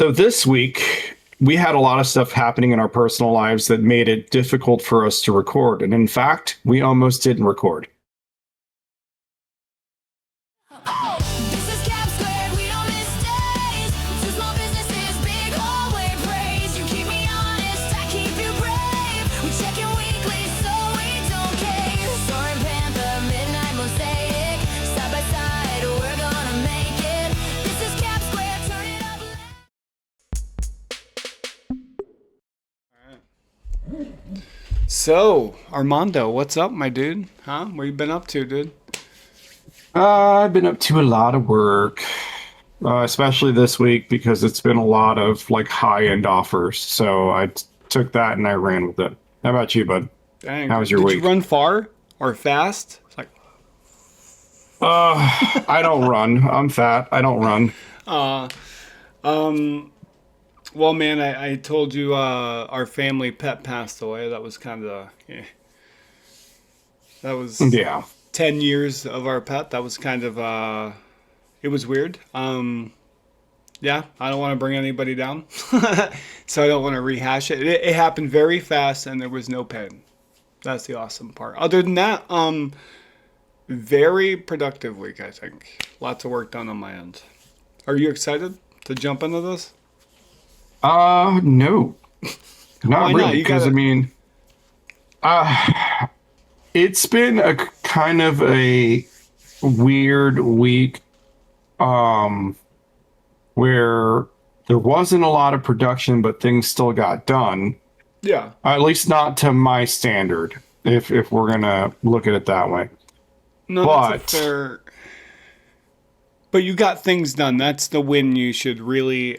So this week, we had a lot of stuff happening in our personal lives that made it difficult for us to record. And in fact, we almost didn't record. This is CAP², we don't miss days. Two small businesses, big hallway praise. You keep me honest, I keep you brave. We check in weekly, so we don't cave. Soaring Panther, Midnight Mosaic. Side by side, we're gonna make it. This is CAP², turn it up. So, Armando, what's up, my dude? Huh? What you been up to, dude? I've been up to a lot of work, especially this week because it's been a lot of like high-end offers. So took that and I ran with it. How about you, bud? Dang. How was your Did week? you run far or fast? It's like, I don't run. I'm fat. I don't run. well, man, I told you our family pet passed away. That was kind of, that was Yeah. 10 years of our pet. That was kind of, it was weird. Yeah, I don't want to bring anybody down, so I don't want to rehash it. It happened very fast, and there was no pain. That's the awesome part. Other than that, very productive week, I think. Lots of work done on my end. Are you excited to jump into this? No, not Why not? really. You Because gotta- I mean, it's been a kind of a weird week, where there wasn't a lot of production, but things still got done. Yeah. At least not to my standard, if we're gonna look at it that way. No, But- that's a fair. But you got things done. That's the win you should really.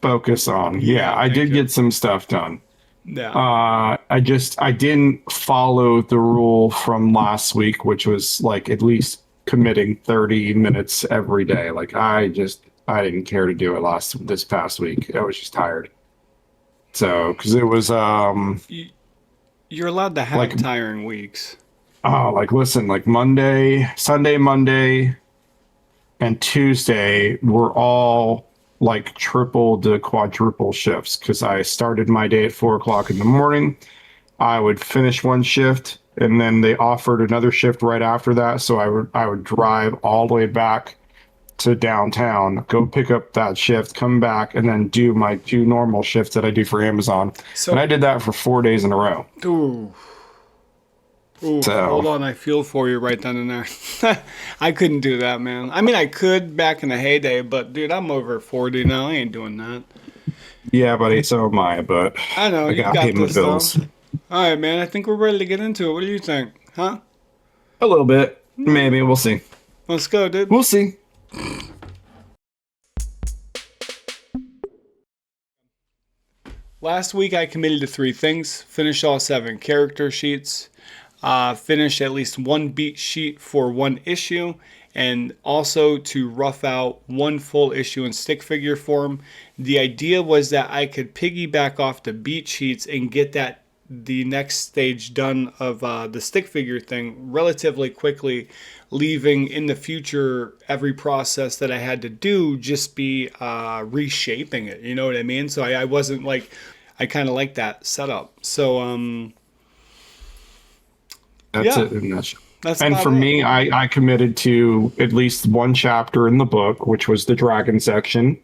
Focus on. Yeah, Yeah, I thank did you. get some stuff done. Yeah. I didn't follow the rule from last week, which was like at least committing 30 minutes every day. Like I didn't care to do it this past week. I was just tired. So, because it was You're allowed to have like- tiring weeks. like listen, like Sunday, Monday, and Tuesday were all like triple to quadruple shifts because I started my day at 4 o'clock in the morning. I would finish one shift and then they offered another shift right after that. So I would drive all the way back to downtown, go pick up that shift, come back, and then do my two normal shifts that I do for Amazon. So- And I did that for 4 days in a row. Ooh. Ooh, So- hold on. I feel for you right then and there. I couldn't do that, man. I mean, I could back in the heyday, but dude, I'm over 40 now. I ain't doing that. Yeah, buddy, so am I, but I know. I You got got paying the this, though. bills. All right, man. I think we're ready to get into it. What do you think? Huh? A little bit. Maybe. We'll see. Let's go, dude. We'll see. Last week, I committed to 3 things. Finish all 7 character sheets. Finish at least 1 beat sheet for 1 issue. And also to rough out 1 full issue in stick figure form. The idea was that I could piggyback off the beat sheets and get the next stage done of the stick figure thing relatively quickly, leaving in the future every process that I had to do just be reshaping it. You know what I mean? So I wasn't like, I kind of like that setup. So That's Yeah. it in a nutshell. that's And about for it. me, I committed to at least 1 chapter in the book, which was the dragon section,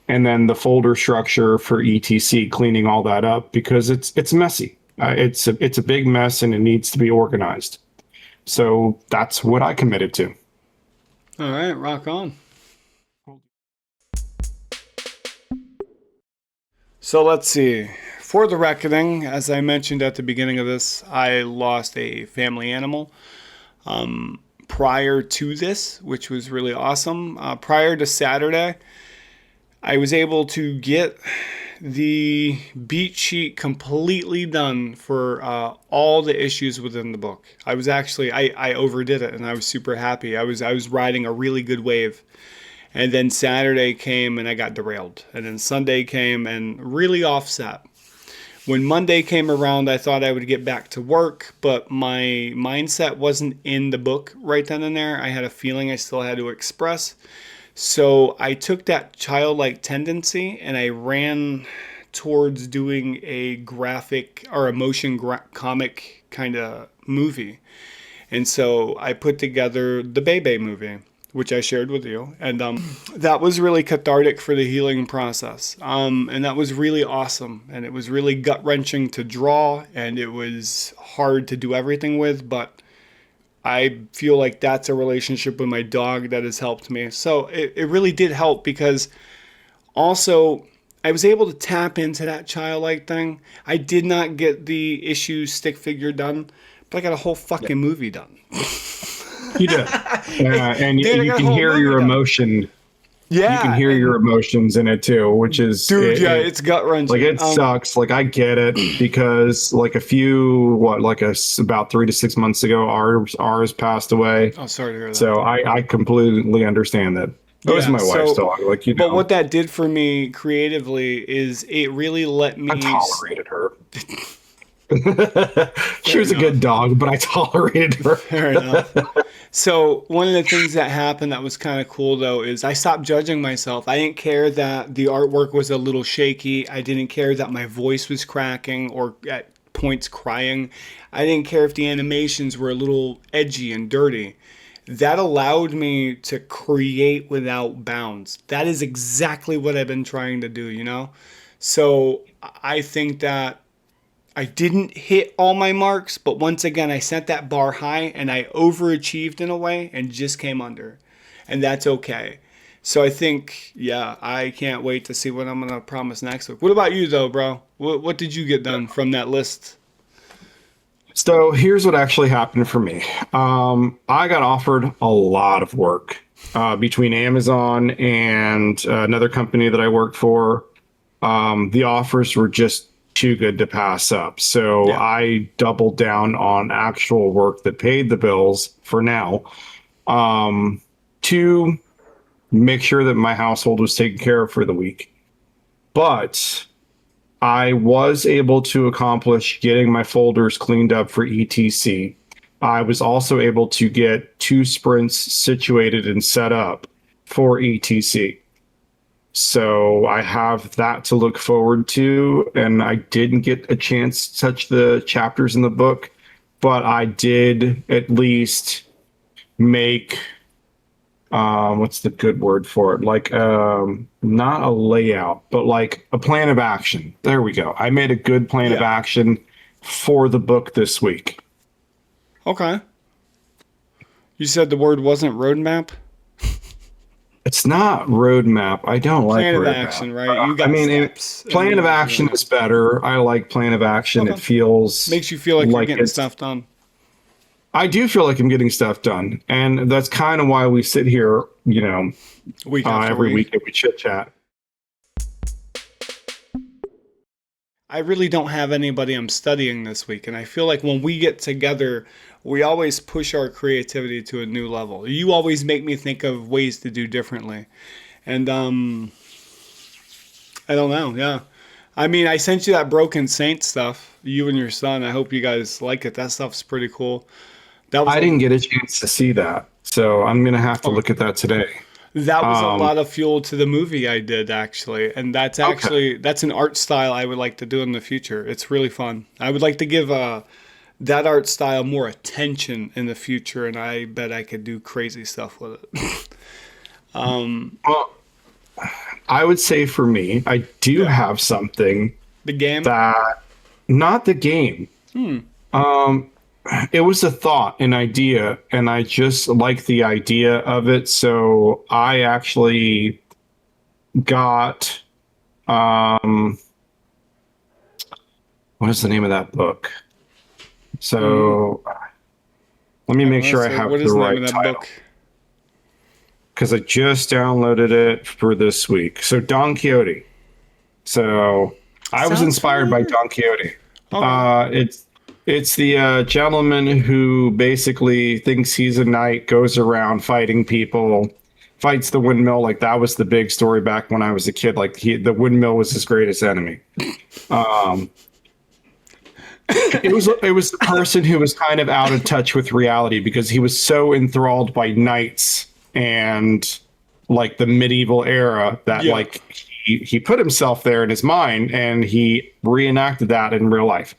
and then the folder structure for ETC, cleaning all that up because it's messy. It's a big mess and it needs to be organized. So that's what I committed to. All right, rock on. So let's see. For the reckoning, as I mentioned at the beginning of this, I lost a family animal prior to this, which was really awesome. Prior to Saturday, I was able to get the beat sheet completely done for all the issues within the book. I was actually I overdid it and I was super happy. I was riding a really good wave. And then Saturday came and I got derailed. And then Sunday came and really offset. When Monday came around, I thought I would get back to work, but my mindset wasn't in the book right then and there. I had a feeling I still had to express. So I took that childlike tendency and I ran towards doing a graphic or a motion comic kind of movie. And so I put together the Bebe movie, which I shared with you. And that was really cathartic for the healing process. And that was really awesome. And it was really gut wrenching to draw. And it was hard to do everything with. But I feel like that's a relationship with my dog that has helped me. So it really did help because also I was able to tap into that childlike thing. I did not get the issue stick figure done, but I got a whole fucking movie done. You did. And Dude, I you got a can whole hear movie your done. emotion. Yeah. You can hear your emotions in it too, which is Dude, yeah, it's gut wrenching. like it sucks. Like I get it because like about 3 to 6 months ago, ours passed away. Oh, sorry to hear that. So I completely understand that. That was Yeah, my wife's so- dog. Like you know, But what that did for me creatively is it really let me I tolerated her. She was a good dog, but I tolerated her. Fair enough. So one of the things that happened that was kind of cool though is I stopped judging myself. I didn't care that the artwork was a little shaky. I didn't care that my voice was cracking or at points crying. I didn't care if the animations were a little edgy and dirty. That allowed me to create without bounds. That is exactly what I've been trying to do, you know? So I think that I didn't hit all my marks, but once again, I set that bar high and I overachieved in a way and just came under. And that's okay. So I think, yeah, I can't wait to see what I'm going to promise next week. What about you, though, bro? What did you get done from that list? So here's what actually happened for me. I got offered a lot of work between Amazon and another company that I worked for. The offers were just too good to pass up. So Yeah. I doubled down on actual work that paid the bills for now, to make sure that my household was taken care of for the week. But I was able to accomplish getting my folders cleaned up for ETC. I was also able to get 2 sprints situated and set up for ETC. So I have that to look forward to. And I didn't get a chance to touch the chapters in the book, but I did at least make what's the good word for it? Like not a layout, but like a plan of action. There we go. I made a good plan of Yeah. action for the book this week. Okay. You said the word wasn't roadmap? It's not roadmap. I don't like Plan of roadmap. action, right? You got steps. Plan of action is better. I like plan of action. Okay. It feels Makes you feel like you're getting it's- stuff done. I do feel like I'm getting stuff done, and that's kind of why we sit here, Week after every week. week and we chit chat. I really don't have anybody I'm studying this week. And I feel like when we get together, we always push our creativity to a new level. You always make me think of ways to do differently. And I don't know. Yeah. I mean, I sent you that Broken Saint stuff, you and your son. I hope you guys like it. That stuff's pretty cool. That was I didn't get a chance to see that, so I'm gonna have to look at that today. That was a lot of fuel to the movie I did, actually. And that's actually, that's an art style I would like to do in the future. It's really fun. I would like to give that art style more attention in the future, and I bet I could do crazy stuff with it. Well, I would say for me, I do have something The game? that, not the game. It was a thought, an idea, and I just like the idea of it. So I actually got, what is the name of that book? So let me make sure I have What the is the right name of that title, book? because I just downloaded it for this week. So Don Quixote. So I was Sounds inspired by familiar. Don Quixote. Okay. It's the gentleman who basically thinks he's a knight, goes around fighting people, fights the windmill. Like that was the big story back when I was a kid. Like the windmill was his greatest enemy. It was the person who was kind of out of touch with reality because he was so enthralled by knights and like the medieval era that Yeah. like he put himself there in his mind and he reenacted that in real life.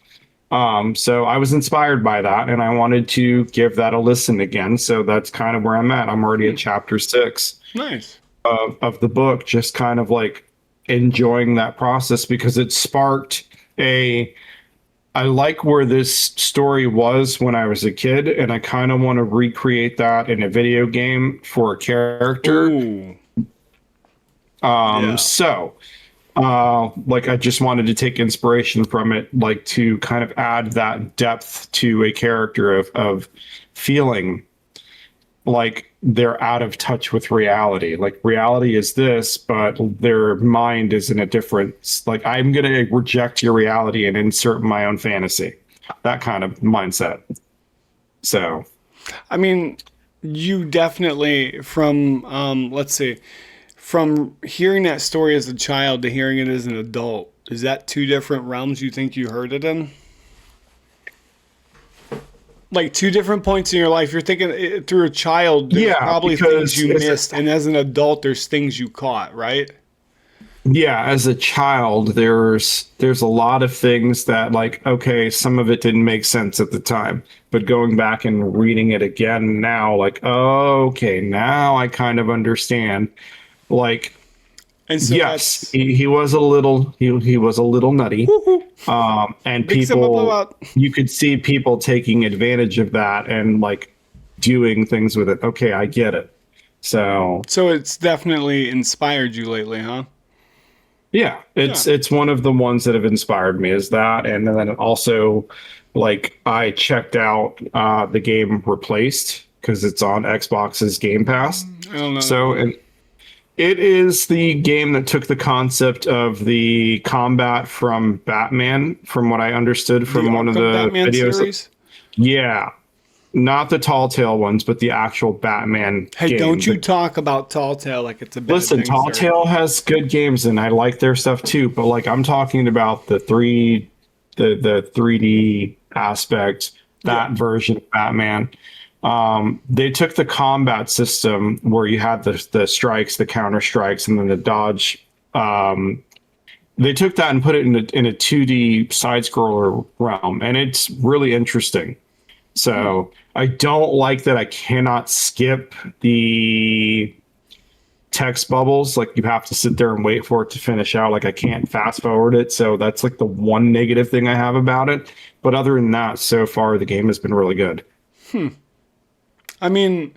So I was inspired by that and I wanted to give that a listen again. So that's kind of where I'm at. I'm already at chapter 6 Nice. of the book, just kind of like enjoying that process because it sparked a I like where this story was when I was a kid, and I kind of want to recreate that in a video game for a character. Ooh. Yeah. So, like, I just wanted to take inspiration from it, like, to kind of add that depth to a character of feeling like they're out of touch with reality. Like reality is this, but their mind is in a different, like I'm going to reject your reality and insert my own fantasy. That kind of mindset. So, I mean, you definitely from let's see, from hearing that story as a child to hearing it as an adult, is that two different realms you think you heard it in? Like two different points in your life. You're thinking it through a child, there's yeah, probably because things you missed, and as an adult, there's things you caught, right? yeah, as a child, there's a lot of things that like, okay, some of it didn't make sense at the time, but going back and reading it again now, like, oh, okay, now I kind of understand. Like, And so yes, that's he was a little he was a little nutty. And Big Simba people blowout. you could see people taking advantage of that and like doing things with it. Okay, I get it. So So it's definitely inspired you lately, huh? yeah, it's one of the ones that have inspired me is that, and then also like I checked out the game Replaced because it's on Xbox's Game Pass. I don't know. So and it is the game that took the concept of the combat from Batman, from what I understood from the one of Arkham the Batman videos. series. Yeah, not the Tall Tale ones, but the actual Batman. Hey, game. don't you talk about Tall Tale like it's a bad Listen, thing, Tall sir. Tale has good games, and I like their stuff too. But like, I'm talking about the 3D aspect, that Yeah. version of Batman. They took the combat system where you had the strikes, the counter strikes, and then the dodge. They took that and put it in a 2D side scroller realm, and it's really interesting. So I don't like that I cannot skip the text bubbles. Like you have to sit there and wait for it to finish out. Like I can't fast forward it. So that's like the one negative thing I have about it. But other than that, so far the game has been really good. I mean,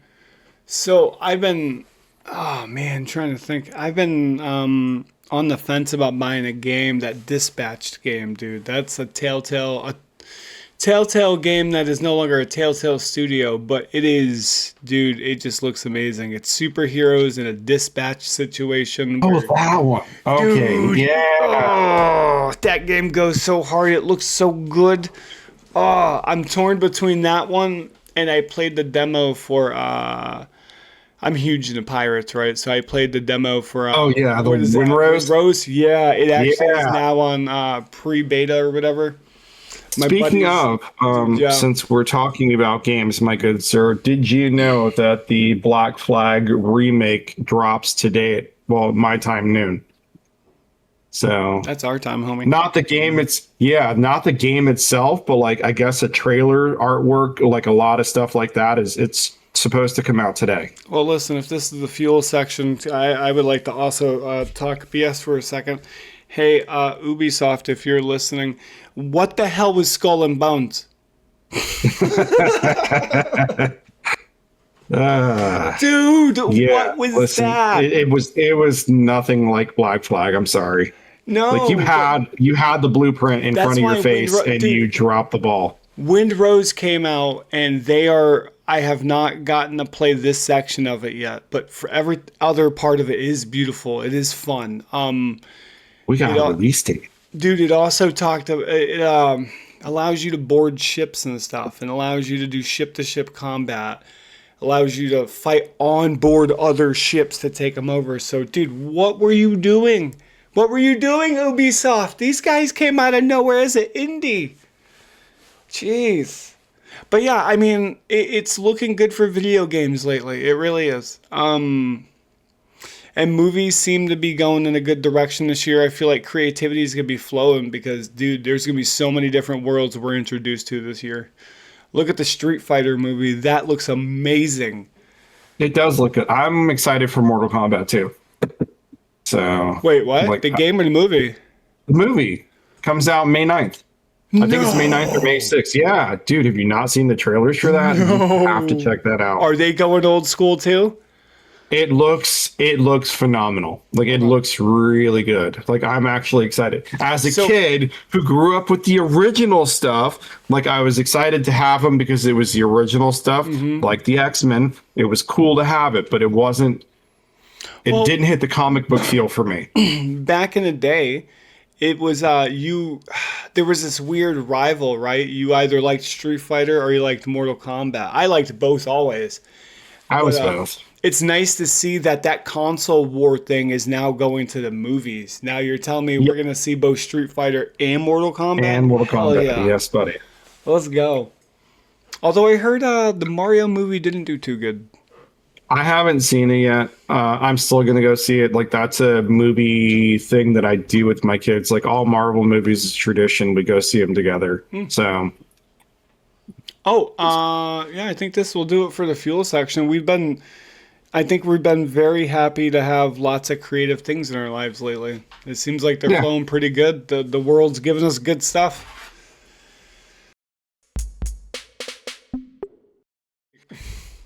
so I've been, oh man, trying to think. I've been on the fence about buying a game, that Dispatched game, dude. That's a Telltale game that is no longer a Telltale studio, but it is, dude, it just looks amazing. It's superheroes in a dispatch situation. Oh, where- that one. Okay. Dude. Yeah. Oh, that game goes so hard. It looks so good. Oh, I'm torn between that one and I played the demo for I'm huge into pirates, right? So I played the demo for Oh, yeah, the what is that? Windrose? Windrose? Yeah, it actually is Yeah. now on pre-beta or whatever. My Speaking buddies- of, Yeah. since we're talking about games, my good sir, did you know that the Black Flag remake drops today at, well, my time noon? So That's our time, homie. not the game not the game itself, but like I guess a trailer artwork, like a lot of stuff like that it's supposed to come out today. Well, listen, if this is the fuel section, I would like to also talk BS for a second. Hey, Ubisoft, if you're listening, what the hell was Skull and Bones? Dude, Yeah, what was listen, that? it was nothing like Black Flag. I'm sorry. No, Like you had the blueprint in That's front of your why face Windro- and dude. you dropped the ball. Windrose came out, and I have not gotten to play this section of it yet, but for every other part of it is beautiful. It is fun. We got It a all- release date. Dude, it also allows you to board ships and stuff, and allows you to do ship-to-ship combat. Allows you to fight on board other ships to take them over. So, dude, what were you doing? What were you doing, Ubisoft? These guys came out of nowhere as an indie. Jeez. But yeah, I mean, it's looking good for video games lately. It really is. And movies seem to be going in a good direction this year. I feel like creativity is going to be flowing because, dude, there's going to be so many different worlds we're introduced to this year. Look at the Street Fighter movie. That looks amazing. It does look good. I'm excited for Mortal Kombat too. So, Wait, what? like, The game or the movie? the movie comes out May 9th. I think it's May 9th or May 6th. Yeah, dude, have you not seen the trailers for that? You have to check that out. Are they going old school too? It looks phenomenal. Like, it looks really good. Like, I'm actually excited. As a kid who grew up with the original stuff, like, I was excited to have them because it was the original stuff, like the X-Men. It was cool to have it, but it wasn't. It didn't hit the comic book feel for me. Back in the day, it was there was this weird rival, right? You either liked Street Fighter or you liked Mortal Kombat. I liked both always. I was both. It's nice to see that console war thing is now going to the movies. Now you're telling me we're going to see both Street Fighter and Mortal Kombat? And Mortal Kombat, yeah. yes, buddy. Let's go. Although I heard the Mario movie didn't do too good. I haven't seen it yet. I'm still going to go see it. Like, that's a movie thing that I do with my kids. Like, all Marvel movies is tradition. We go see them together. So. Oh, yeah, I think this will do it for the fuel section. I think we've been very happy to have lots of creative things in our lives lately. It seems like they're flowing pretty good. The world's giving us good stuff.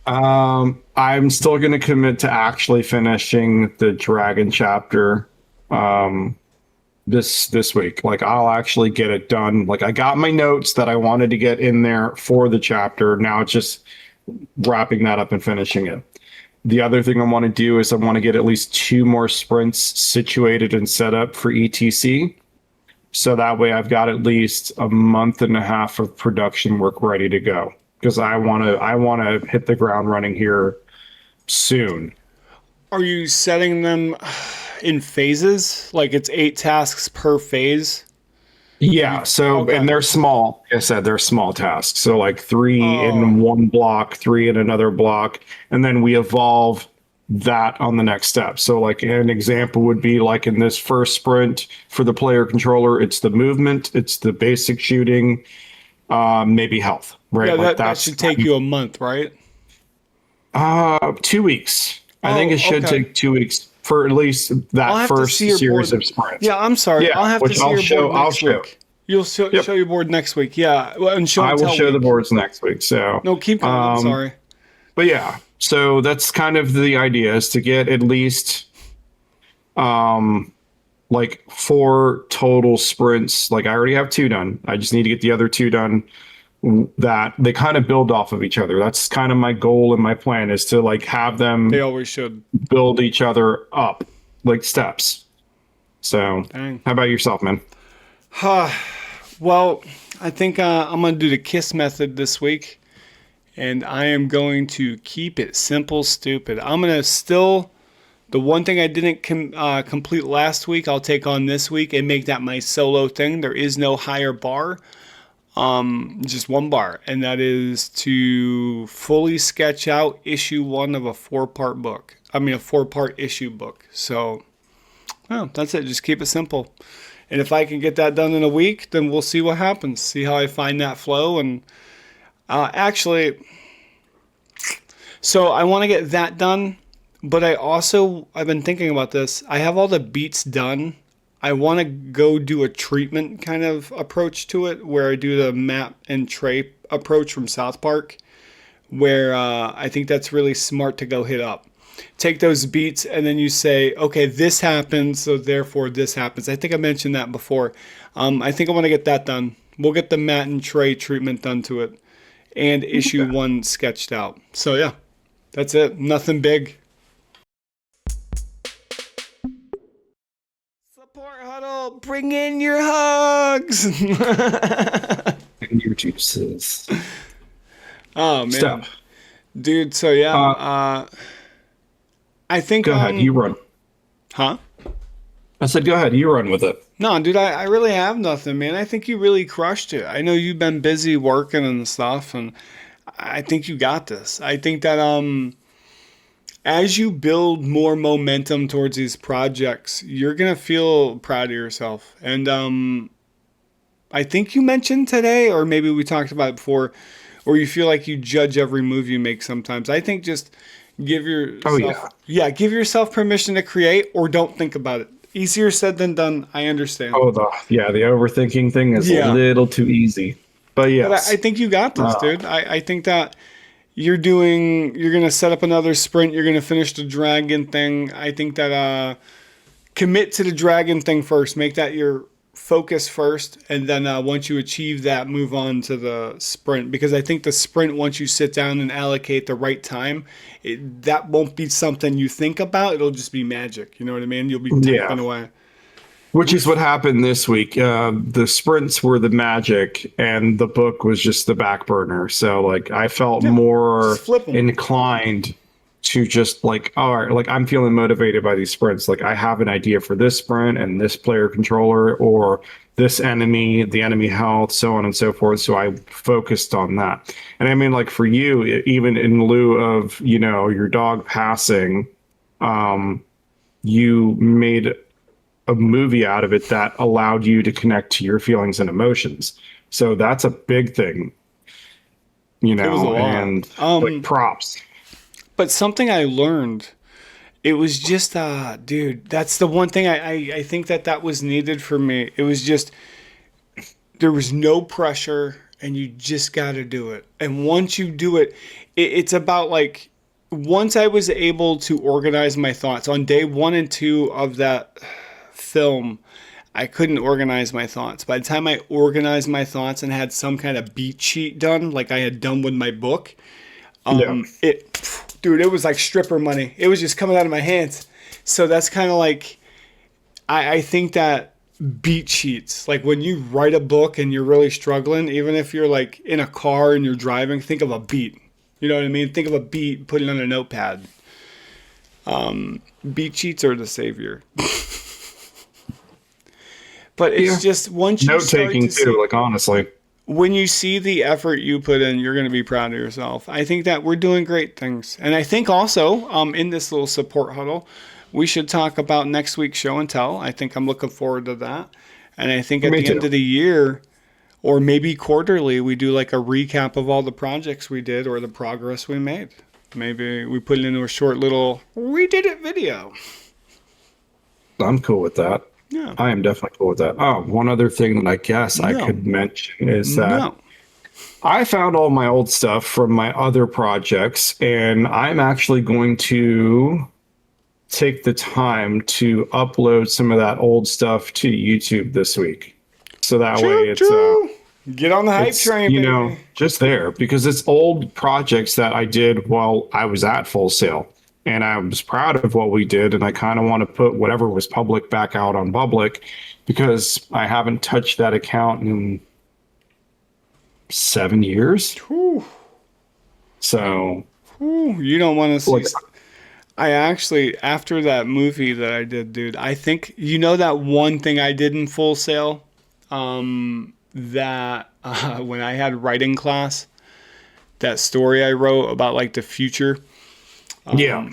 I'm still going to commit to actually finishing the Dragon chapter this week. Like, I'll actually get it done. Like, I got my notes that I wanted to get in there for the chapter. Now it's just wrapping that up and finishing it. The other thing I want to do is I want to get at least 2 more sprints situated and set up for ETC. So that way I've got at least a month and a half of production work ready to go. Because I want to hit the ground running here soon. Are you setting them in phases? Like it's 8 tasks per phase? Yeah, so and they're small. Like I said, they're small tasks. So like 3 in one block, 3 in another block, and then we evolve that on the next step. So like an example would be like in this first sprint for the player controller, it's the movement, it's the basic shooting, maybe health. Right? Yeah, like that should take you a month, right? 2 weeks. I think it should take 2 weeks for at least that first series of sprints. Yeah, I'm sorry. Yeah, I'll have to see your board next week. You'll show your board next week. Yeah, and I will show the boards next week. So no, keep going. I'm sorry. But yeah, so that's kind of the idea, is to get at least like 4 total sprints. Like I already have 2 done. I just need to get the other 2 done. That they kind of build off of each other. That's kind of my goal and my plan, is to like have them. They always should build each other up like steps. So, Dang. How about yourself, man? Well, I think I'm going to do the KISS method this week, and I am going to keep it simple, stupid. I'm going to still, the one thing I didn't complete last week, I'll take on this week and make that my solo thing. There is no higher bar. Just 1 bar, and that is to fully sketch out issue 1 of a 4-part book. I mean, a 4-part issue book. So, well, that's it. Just keep it simple. And if I can get that done in a week, then we'll see what happens. See how I find that flow. And actually, so I want to get that done, but I've been thinking about this. I have all the beats done. I want to go do a treatment kind of approach to it, where I do the Matt and Trey approach from South Park, where I think that's really smart to go hit up. Take those beats and then you say, okay, this happens, so therefore this happens. I think I mentioned that before. I think I want to get that done. We'll get the Matt and Trey treatment done to it and issue 1 sketched out. So yeah, that's it. Nothing big. Support huddle, bring in your hugs. And your juices. Oh man, Stop. Dude. So yeah, I think. Go ahead, you run. Huh? I said, go ahead, you run with it. No, dude, I really have nothing, man. I think you really crushed it. I know you've been busy working and stuff, and I think you got this. I think that as you build more momentum towards these projects, you're gonna feel proud of yourself. And I think you mentioned today, or maybe we talked about it before, or you feel like you judge every move you make sometimes. I think just give Oh yourself, yeah. yeah, give yourself permission to create, or don't think about it. Easier said than done. I understand. Oh, the overthinking thing is a Yeah. little too easy. But But I yes. think you got this, Uh, dude. I think that you're going to set up another sprint. You're going to finish the dragon thing. I think that, commit to the dragon thing first. Make that your focus first. And then, once you achieve that, move on to the sprint. Because I think the sprint, once you sit down and allocate the right time, that won't be something you think about. It'll just be magic. You know what I mean? You'll be yeah. typing away. Which is what happened this week. The sprints were the magic, and the book was just the back burner. So, like, I felt Yeah. more Just flip 'em. inclined to just like, all right, like I'm feeling motivated by these sprints. Like, I have an idea for this sprint and this player controller or this enemy, the enemy health, so on and so forth. So I focused on that. And I mean, like for you, even in lieu of your dog passing, you made a movie out of it that allowed you to connect to your feelings and emotions. So that's a big thing, It was a lot. and like props. But something I learned, it was just, dude, that's the one thing I think that was needed for me. It was just, there was no pressure and you just got to do it. And once you do it, it's about like, once I was able to organize my thoughts on day 1 and 2 of that film, I couldn't organize my thoughts. By the time I organized my thoughts and had some kind of beat sheet done, like I had done with my book, Yeah. dude, it was like stripper money. It was just coming out of my hands. So that's kind of like, I think that beat sheets, like when you write a book and you're really struggling, even if you're like in a car and you're driving, think of a beat. You know what I mean? Think of a beat, put it on a notepad. Beat sheets are the savior. But it's Yeah. just once you Note start taking to too, see, like honestly. when you see the effort you put in, you're going to be proud of yourself. I think that we're doing great things. And I think also, in this little support huddle, we should talk about next week's show and tell. I think I'm looking forward to that. And I think at Me the end too. of the year, or maybe quarterly, we do like a recap of all the projects we did or the progress we made. Maybe we put it into a short little, we did it video. I'm cool with that. Yeah. I am definitely cool with that. Oh, one other thing that I guess I No. could mention is that No. I found all my old stuff from my other projects, and I'm actually going to take the time to upload some of that old stuff to YouTube this week. So that way it's Get on the hype it's train, baby. just there because it's old projects that I did while I was at Full Sail. And I was proud of what we did, and I kind of want to put whatever was public back out on public because I haven't touched that account in 7 years. Whew. So, Ooh, you don't want to see. like, I actually, after that movie that I did, dude, I think, that one thing I did in Full Sail, that when I had writing class, that story I wrote about like the future. yeah,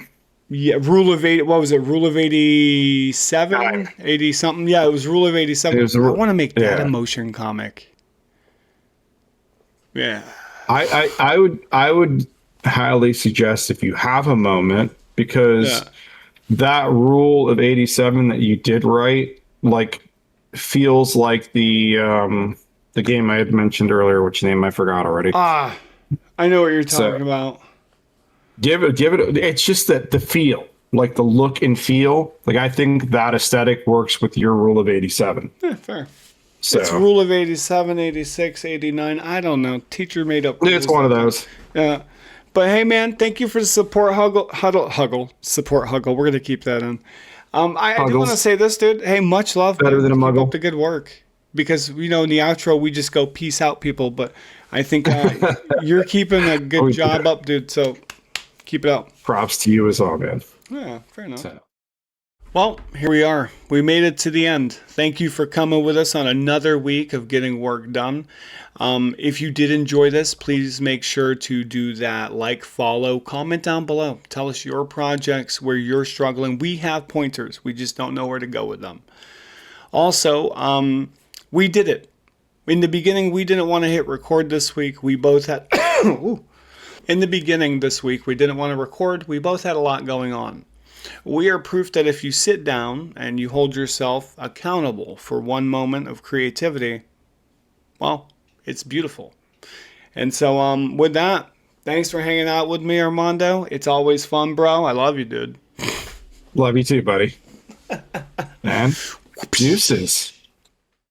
Yeah, Rule of 80, what was it? Rule of 87? Nine. 80 something? Yeah, it was Rule of 87. It was I want to make that yeah. a motion comic. Yeah. I would highly suggest if you have a moment because Yeah. that rule of 87 that you did write like feels like the game I had mentioned earlier, which name I forgot already. I know what you're So- talking about. Give it. It's just that the feel, like the look and feel. Like I think that aesthetic works with your rule of 87. Yeah, fair. So It's Rule of 87, 86, 89. I don't know. Teacher made up. it's rules. one of those. Yeah. But hey, man, thank you for the support support huggle. We're going to keep that in. I do Huggles. want to say this, dude. Hey, much love. Better man. than a Keep muggle. up the good work. Because, in the outro, we just go peace out, people. But I think you're keeping a good Oh, yeah. job up, dude. So keep it up. Props to you as well, man. Yeah, fair enough. So. Well, here we are. We made it to the end. Thank you for coming with us on another week of getting work done. If you did enjoy this, please make sure to do that like, follow, comment down below. Tell us your projects where you're struggling. We have pointers. We just don't know where to go with them. Also, we did it. In the beginning, we didn't want to hit record this week. We both had... In the beginning this week, we didn't want to record. We both had a lot going on. We are proof that if you sit down and you hold yourself accountable for one moment of creativity, well, it's beautiful. And so with that, thanks for hanging out with me, Armando. It's always fun, bro. I love you, dude. Love you too, buddy. And deuces.